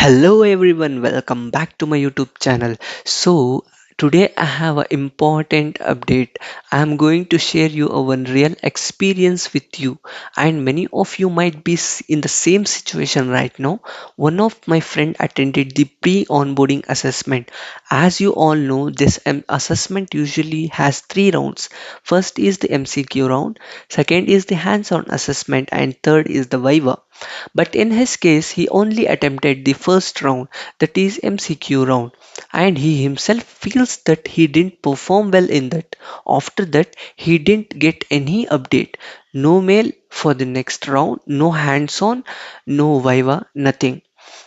Hello everyone, welcome back to my YouTube channel. Today I have an important update. I am going to share you a one real experience with you, and many of you might be in the same situation right now. One of my friend attended the pre-onboarding assessment. As you all know, this assessment usually has three rounds. First is the MCQ round, second is the hands-on assessment, and third is the Viva. But in his case, he only attempted the first round, that is MCQ round, and he himself feels that he didn't perform well in that. After that, he didn't get any update. No mail for the next round, no hands on, no Viva, nothing.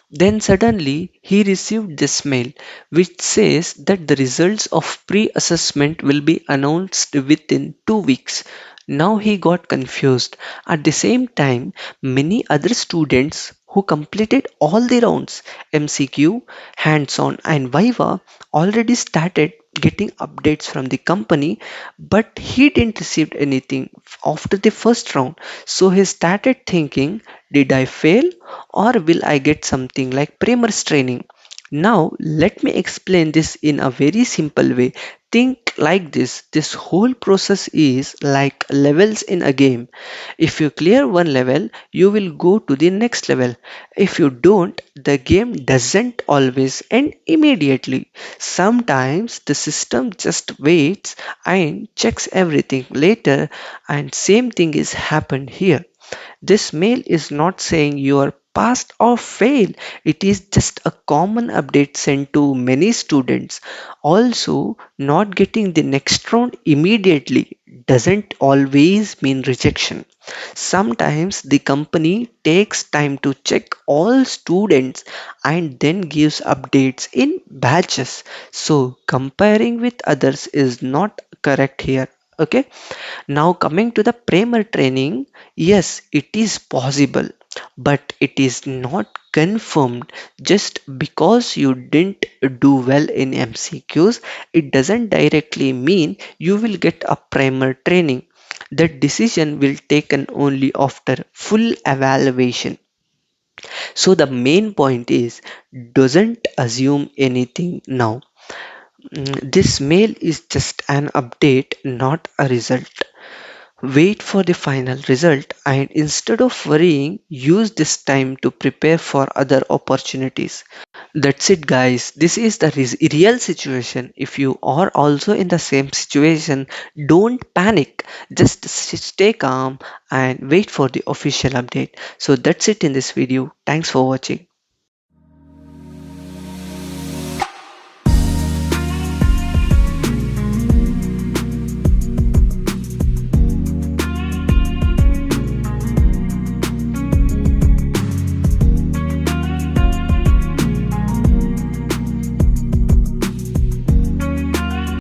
Then suddenly he received this mail which says that the results of pre assessment will be announced within 2 weeks. Now he got confused. At the same time, many other students who completed all the rounds MCQ, hands on, and Viva already started getting updates from the company, but he didn't receive anything after the first round. So he started thinking, did I fail or will I get something like primers training? Now, let me explain this in a very simple way. Think like this whole process is like levels in a game. If you clear one level, you will go to the next level. If you don't, the game doesn't always end immediately. Sometimes the system just waits and checks everything later, and same thing is happened here. This mail is not saying you are passed or failed. It is just a common update sent to many students. Also, not getting the next round immediately doesn't always mean rejection. Sometimes the company takes time to check all students and then gives updates in batches. So, comparing with others is not correct here. Okay, now coming to the primer training, yes, it is possible, but it is not confirmed. Just because you didn't do well in MCQs, it doesn't directly mean you will get a primer training. That decision will taken only after full evaluation. So the main point is, doesn't assume anything now. This mail is just an update, not a result. Wait for the final result, and instead of worrying, use this time to prepare for other opportunities. That's it, guys. This is the real situation. If you are also in the same situation, don't panic. Just stay calm and wait for the official update. So that's it in this video. Thanks for watching.